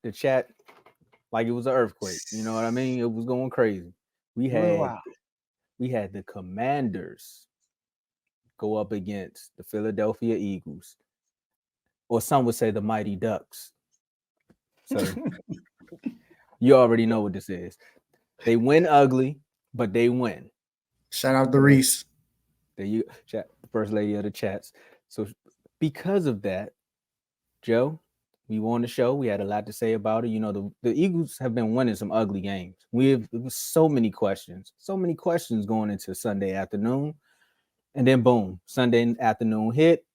the chat like it was an earthquake. You know what I mean? It was going crazy. We had Wow. we had the Commanders go up against the Philadelphia Eagles, or some would say the Mighty Ducks. So you already know what this is. They win ugly, but they win. Shout out to Okay, Reese. there you chat, first lady of the chats. So because of that, Joe, we won the show. We had a lot to say about it. You know, the Eagles have been winning some ugly games. We have it was so many questions going into Sunday afternoon, and then boom, Sunday afternoon hit,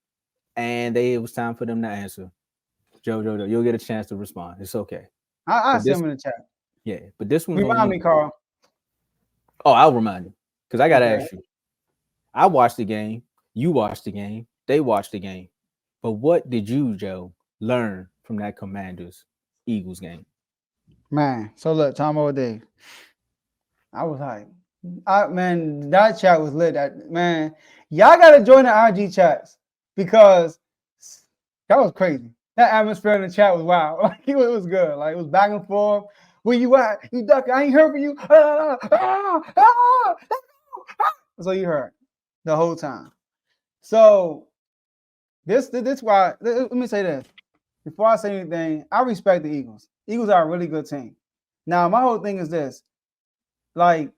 and it was time for them to answer. Joe, you'll get a chance to respond. It's okay. I But see this, him in the chat. yeah, but this one's on Remind you. me, Carl. Oh, I'll remind you because I gotta Okay. ask you. I watched the game. You watched the game. They watched the game. But what did you, Joe, learn from that Commanders Eagles game? Man, so look, Tomo Dave. I was like, man, that chat was lit. Man, y'all gotta join the IG chats because that was crazy. That atmosphere in the chat was wild. Like it was good. Like it was back and forth. Where you at? You duck? I ain't heard from you. That's all you heard the whole time. So this why. Let me say this before I say anything. I respect the Eagles. Eagles are a really good team. Now my whole thing is this: like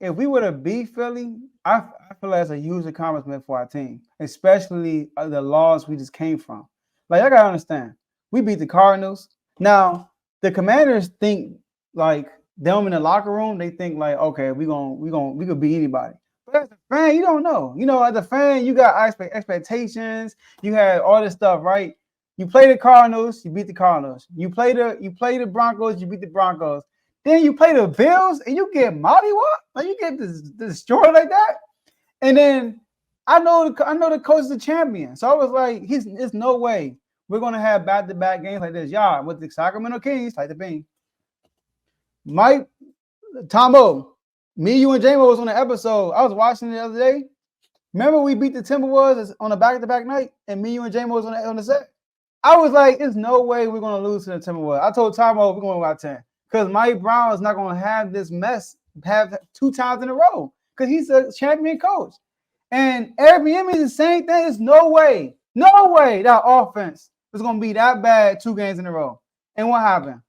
if we were to beat Philly, I feel like that's a huge accomplishment for our team, especially the loss we just came from. Like I gotta understand, we beat the Cardinals. Now the Commanders think like them in the locker room. They think like, okay, we could beat anybody. But as a fan, you don't know. You know, as a fan, you got expectations. You had all this stuff, right? You play the Cardinals, you beat the Cardinals. You play the Broncos, you beat the Broncos. Then you play the Bills and you get mollywop, like you get destroyed like that. And then I know the coach is the champion, so I was like, there's no way we're gonna have back-to-back games like this. Y'all with the Sacramento Kings, like the bean. Mike, Tomo, me, you, and J-Mo was on the episode. I was watching it the other day. Remember we beat the Timberwolves on a back-to-back night, and me, you, and J-Mo was on the set. I was like, there's no way we're gonna lose to the Timberwolves. I told Tomo we're gonna go out 10 because Mike Brown is not gonna have this mess have 2 times in a row because he's a champion coach. And Airbnb is the same thing. There's no way that offense was gonna be that bad 2 games in a row. And what happened?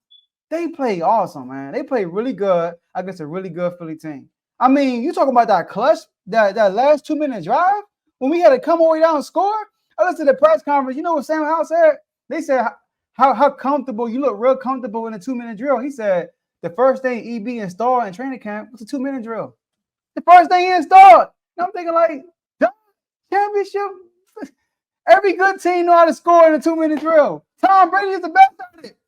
They played awesome, man. They played really good against a really good Philly team. I mean, you talking about that clutch, that last 2-minute drive when we had to come all the way down and score. I listened to the press conference. You know what Sam Howell said? They said how comfortable you look, real comfortable in a 2-minute drill. He said the first thing EB installed in training camp was a 2-minute drill. The first thing he installed. And I'm thinking like, championship. Every good team know how to score in a 2-minute drill. Tom Brady is the best at it.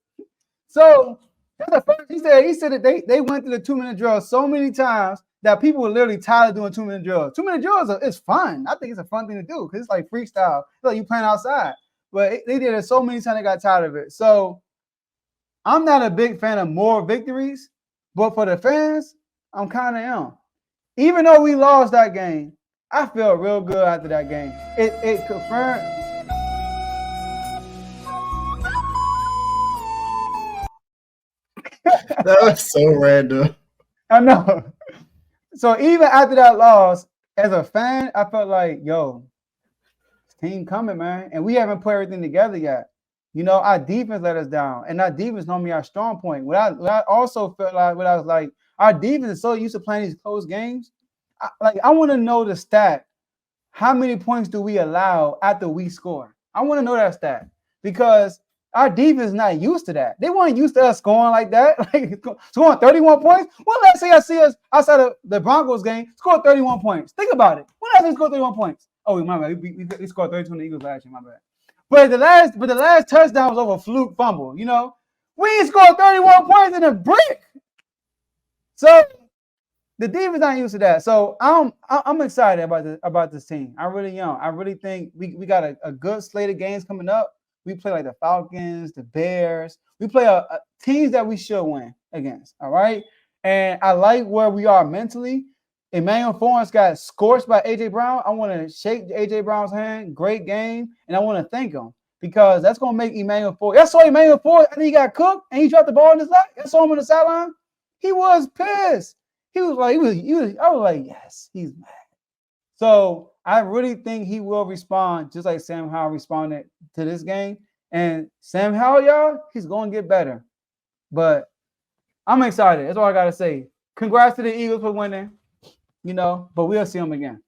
So that's the first. He said that they went through the 2-minute drill so many times that people were literally tired of doing 2-minute drills. 2-minute drills is fun. I think it's a fun thing to do because it's like freestyle. It's like you playing outside. But they did it so many times they got tired of it. So I'm not a big fan of more victories, but for the fans, I'm kind of am. Even though we lost that game, I felt real good after that game. It confirmed. That was so random. I know. So even after that loss, as a fan, I felt like, yo, this team coming, man. And we haven't put everything together yet. You know, our defense let us down. And our defense normally our strong point. What I also felt like, what I was like, our defense is so used to playing these close games. I want to know the stat. How many points do we allow after we score? I want to know that stat because our defense is not used to that. They weren't used to us scoring like that, like scoring 31 points. When last say I see us outside of the Broncos game score 31 points? Think about it. When last we scored 31 points? Oh, my bad. We scored 32 on the Eagles last year. My bad. But the last touchdown was over a fluke fumble. You know, we scored 31 points in a brick. So the defense not used to that. So I'm excited about this team. I really am. I really think we got a good slate of games coming up. We play like the Falcons, the Bears. We play teams that we should win against. All right. And I like where we are mentally. Emmanuel Forbes got scorched by AJ Brown. I want to shake AJ Brown's hand. Great game. And I want to thank him because that's gonna make Emmanuel Ford. I saw Emmanuel Ford and he got cooked and he dropped the ball in his lap. I saw him on the sideline. He was pissed. He was like, I was like, yes, he's mad. So I really think he will respond just like Sam Howell responded to this game. And Sam Howell, y'all, he's going to get better. But I'm excited. That's all I got to say. Congrats to the Eagles for winning, but we'll see them again.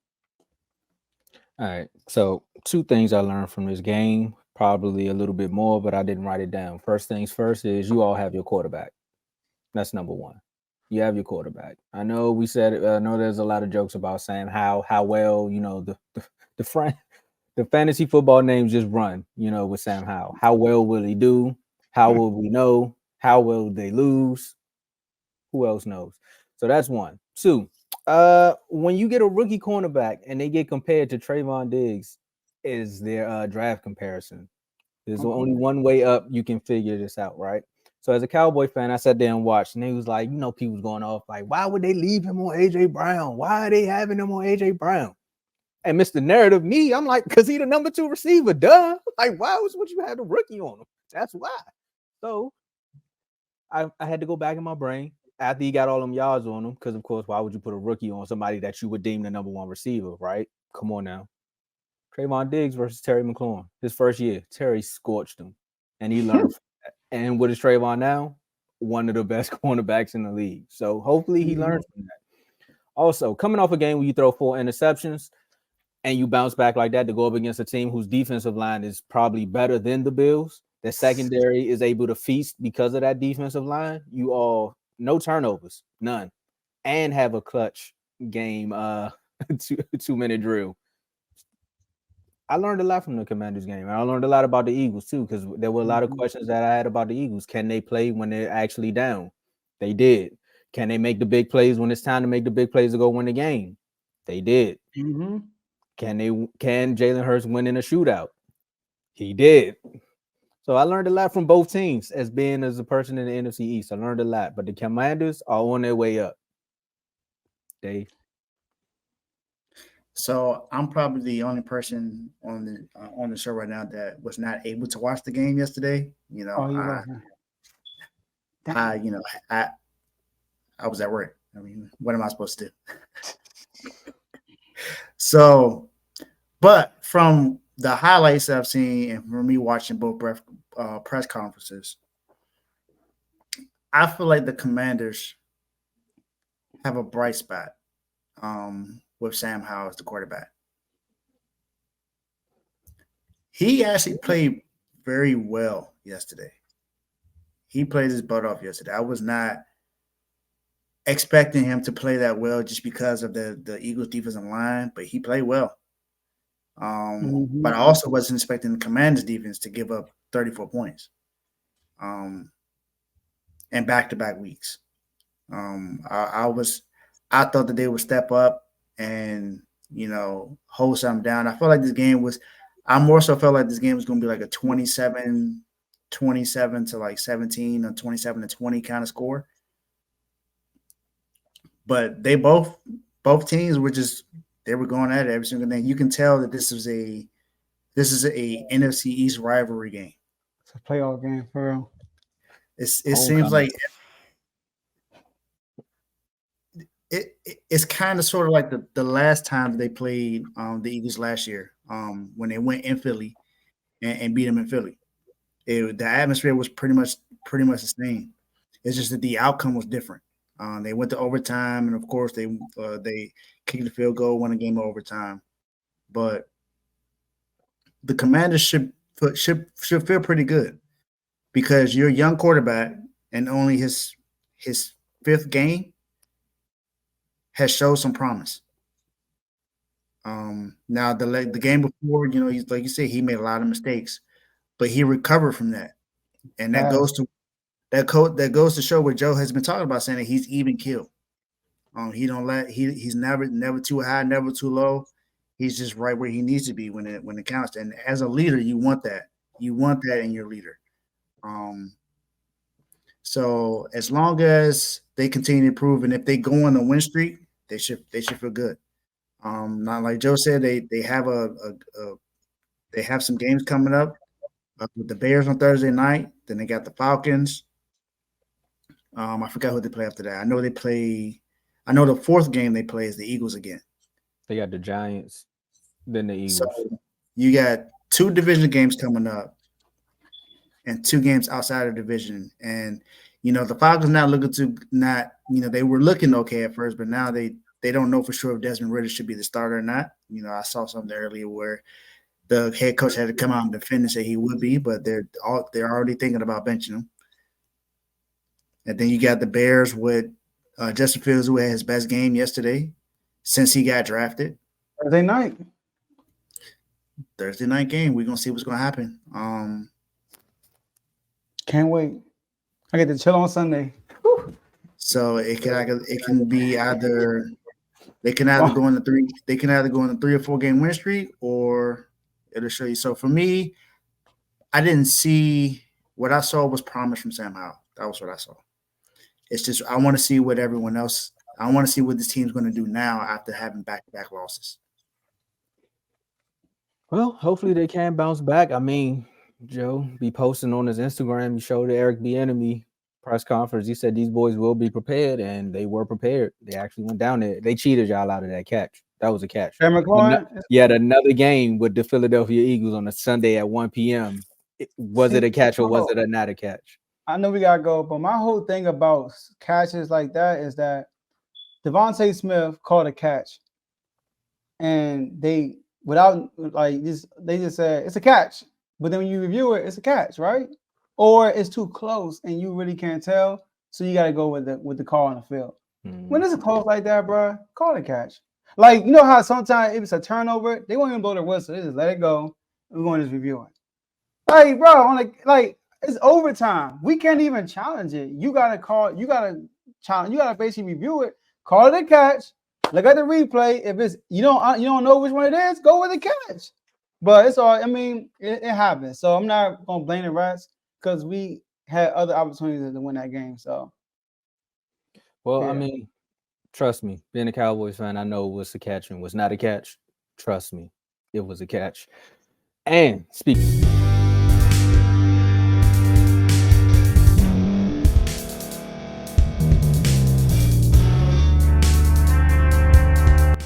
All right. So, two things I learned from this game, probably a little bit more, but I didn't write it down. First things first is you all have your quarterback. That's number one. You have your quarterback. I know we said, I know there's a lot of jokes about Sam how well, the front, the fantasy football names just run, with Sam Howell. How well will he do? How will we know? How will they lose? Who else knows? So that's one. Two, when you get a rookie cornerback and they get compared to Trayvon Diggs, is their draft comparison. There's only one way up you can figure this out, right? So as a Cowboy fan, I sat there and watched, and he was like, people's going off like, why would they leave him on AJ Brown? Why are they having him on AJ Brown? And Mr. Narrative, I'm like, because he the number 2 receiver, duh. Like, why would you have the rookie on him? That's why. So I had to go back in my brain after he got all them yards on him, because of course, why would you put a rookie on somebody that you would deem the number 1 receiver, right? Come on now. Trayvon Diggs versus Terry McLaurin. His first year, Terry scorched him, and he learned from that. And what is Trayvon now? One of the best cornerbacks in the league. So hopefully he learns from that. Also, coming off a game where you throw 4 interceptions and you bounce back like that to go up against a team whose defensive line is probably better than the Bills, the secondary is able to feast because of that defensive line. You all no turnovers, none, and have a clutch game, 2-minute drill. I learned a lot from the Commanders game. And I learned a lot about the Eagles too, because there were a lot of questions that I had about the Eagles. Can they play when they're actually down? They did. Can they make the big plays when it's time to make the big plays to go win the game? They did. Mm-hmm. Can Jalen Hurts win in a shootout? He did. So I learned a lot from both teams as a person in the NFC East. I learned a lot, but the Commanders are on their way up. Dave. So I'm probably the only person on the show right now that was not able to watch the game yesterday. I was at work. I mean, what am I supposed to do? So, but from the highlights I've seen and from me watching both press conferences, I feel like the Commanders have a bright spot with Sam Howell as the quarterback. He actually played very well yesterday. He played his butt off yesterday. I was not expecting him to play that well just because of the Eagles defensive line, but he played well. But I also wasn't expecting the Commanders defense to give up 34 points in back-to-back weeks. I thought that they would step up and, hold something down. I felt like this game was – I more so felt like this game was going to be like a 27 to like 17 or 27 to 20 kind of score. But they both teams were just – they were going at it every single thing. You can tell that this is a NFC East rivalry game. It's a playoff game for real. It seems like it's kind of sort of like the last time they played the Eagles last year when they went in Philly and beat them in Philly. The atmosphere was pretty much the same. It's just that the outcome was different. They went to overtime, and of course they kicked the field goal, won a game of overtime. But the Commanders should feel pretty good because you're a young quarterback, and only his 5th game has showed some promise. Now the game before, he's like you said, he made a lot of mistakes, but he recovered from that, and that goes to show what Joe has been talking about, saying that he's even killed. He's never too high, never too low. He's just right where he needs to be when it counts. And as a leader, you want that. You want that in your leader. So as long as they continue to improve, and if they go on a win streak, they should feel good. Not like Joe said, they have they have some games coming up with the Bears on Thursday night. Then they got the Falcons. I forgot who they play after that. I know they play. I know the fourth game they play is the Eagles again. They got the Giants, then the So Eagles. you got 2 division games coming up, and 2 games outside of division. And the Falcons now looking to not. They were looking okay at first, but now they don't know for sure if Desmond Ridder should be the starter or not. I saw something earlier where the head coach had to come out and defend and say he would be, but they're already thinking about benching him. And then you got the Bears with Justin Fields, who had his best game yesterday since he got drafted. Thursday night game. We're gonna see what's gonna happen. Can't wait. I get to chill on Sunday. So it can be either they can either go in the 3 or 4 game win streak, or it'll show you. So for me, I didn't see what I saw was promise from Sam Howell. That was what I saw. It's just I want to see what everyone else. I want to see what this team's going to do now after having back-to-back losses. Well, hopefully they can bounce back. I mean, Joe be posting on his Instagram. He showed the Eric Bieniemy press conference. He said these boys will be prepared, and they were prepared. They actually went down there. They cheated y'all out of that catch. That was a catch. Yet another game with the Philadelphia Eagles on a Sunday at 1 p.m. Was it a catch or was it not a catch? I know we gotta go, but my whole thing about catches like that is that Devontae Smith caught a catch, and they just said it's a catch, but then when you review it, it's a catch, right? Or it's too close and you really can't tell, so you gotta go with the call on the field. When it's a close like that, bro, call the catch. Like, you know how sometimes if it's a turnover, they won't even blow their whistle. They just let it go. We're going to just review it. Like, bro, it's overtime. We can't even challenge it. You gotta call. You gotta challenge. You gotta basically review it. Call it a catch. Look at the replay. If it's you don't know which one it is, go with the catch. But it's all. I mean, it happens. So I'm not gonna blame the refs because we had other opportunities to win that game. So, well, yeah. I mean, trust me, being a Cowboys fan, I know it was a catch and was not a catch. Trust me, it was a catch. And speaking.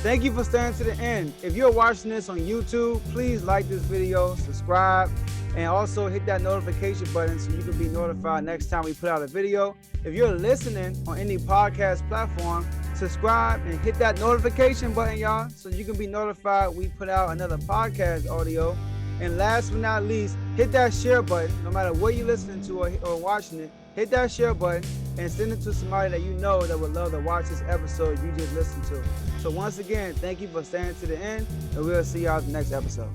Thank you for staying to the end. If you're watching this on YouTube, please like this video, subscribe, and also hit that notification button so you can be notified next time we put out a video. If you're listening on any podcast platform, subscribe and hit that notification button, y'all, so you can be notified we put out another podcast audio. And last but not least, hit that share button. No matter what you're listening to or watching it, hit that share button and send it to somebody that you know that would love to watch this episode you just listened to. So once again, thank you for staying to the end, and we'll see y'all in the next episode.